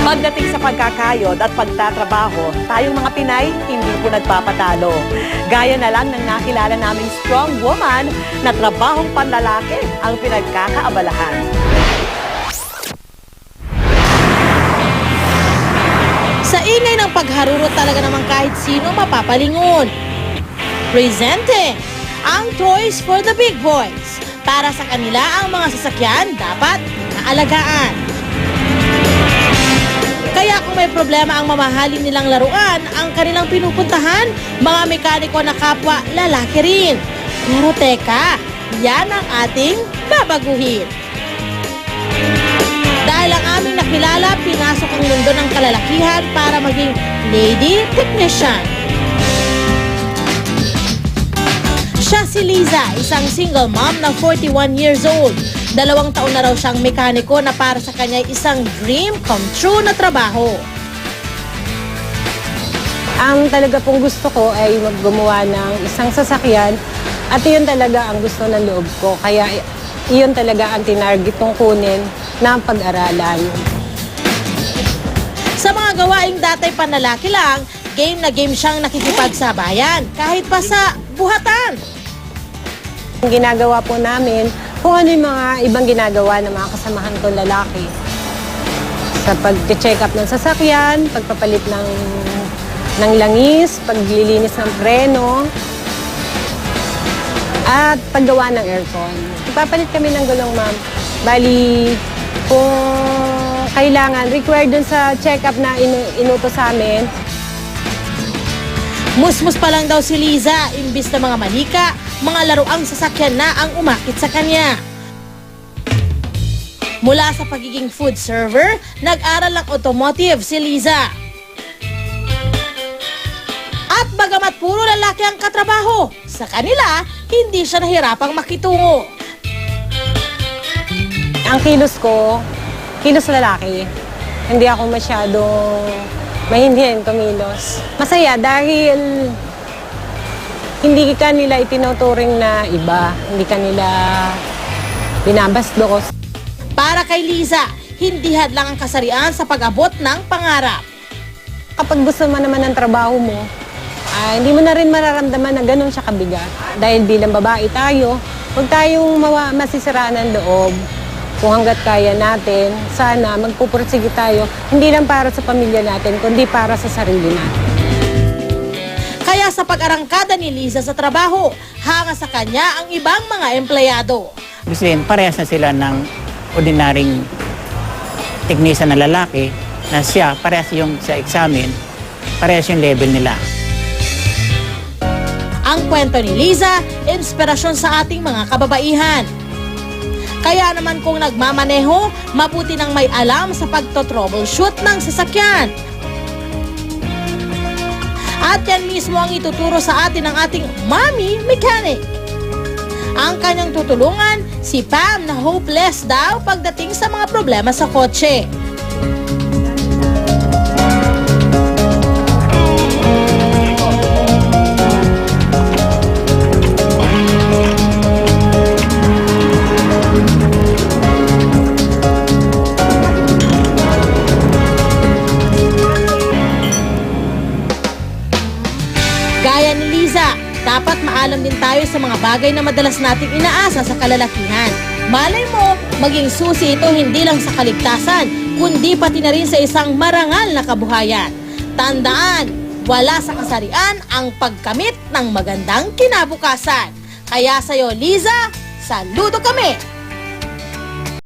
Pagdating sa pagkakayod at pagtatrabaho, tayong mga Pinay hindi po nagpapatalo. Gaya na lang ng nakilala naming strong woman na trabahong panlalaki ang pinagkakaabalahan. Sa ingay ng pagharurot talaga naman kahit sino mapapalingon. Presenting ang Toys for the Big Boys. Para sa kanila ang mga sasakyan dapat naalagaan. Kaya kung may problema ang mamahalin nilang laruan, ang kanilang pinupuntahan, mga mekaniko na kapwa lalaki rin. Pero teka, yan ang ating babaguhin. Dahil ang aming nakilala, pinasok ang mundo ng kalalakihan para maging lady technician. Siya si Liza, isang single mom na 41 years old. 2 taon na raw siyang mekaniko na para sa kanya isang dream come true na trabaho. Ang talaga pong gusto ko ay maggumawa ng isang sasakyan at iyon talaga ang gusto ng loob ko. Kaya iyon talaga ang tinarget kong kunin na pag-aralan. Sa mga gawaing datay panlalaki lang, game na game siyang nakikipagsabayan kahit pa sa buhatan. Ang ginagawa po namin, kung ano yung mga ibang ginagawa ng mga kasamahan kong lalaki. Sa pag-check up ng sasakyan, pagpapalit ng langis, paglilinis ng preno, at paggawa ng aircon. Papalit kami ng gulong, ma'am. Bali, kung kailangan, required dun sa check-up na inutos sa amin. Musmus pa lang daw si Liza, imbis na mga manika, mga laruang sasakyan na ang umakit sa kanya. Mula sa pagiging food server, nag-aral ng automotive si Liza. At bagamat puro lalaki ang katrabaho, sa kanila, hindi siya nahirapang makitungo. Ang kilos ko, kilos lalaki. Hindi ako masyadong mahindihan kumilos. Masaya dahil hindi ka nila itinuturing na iba. Hindi ka nila binabastos. Para kay Liza, hindi hadlang ang kasarian sa pag-abot ng pangarap. Kapag gusto mo naman ng trabaho mo, hindi mo na rin mararamdaman na ganun siya kabigat. Dahil bilang babae tayo, huwag tayong masisiraan ng loob. Kung hanggat kaya natin, sana magpupursige tayo, hindi lang para sa pamilya natin, kundi para sa sarili natin. Kaya sa pag-arangkada ni Liza sa trabaho, hanga sa kanya ang ibang mga empleyado. Kasi parehas na sila ng ordinaryong technician na lalaki na siya, parehas yung sa examen, parehas yung level nila. Ang kwento ni Liza, inspirasyon sa ating mga kababaihan. Kaya naman kung nagmamaneho, mabuti nang may alam sa pagto-troubleshoot ng sasakyan. At yan mismo ang ituturo sa atin ng ating mommy mechanic. Ang kanyang tutulungan, si Pam na hopeless daw pagdating sa mga problema sa kotse. Gaya ni Liza, dapat maalam din tayo sa mga bagay na madalas nating inaasa sa kalalakihan. Malay mo, maging susi ito hindi lang sa kaligtasan, kundi pati na rin sa isang marangal na kabuhayan. Tandaan, wala sa kasarian ang pagkamit ng magandang kinabukasan. Kaya sa'yo, Liza, saludo kami!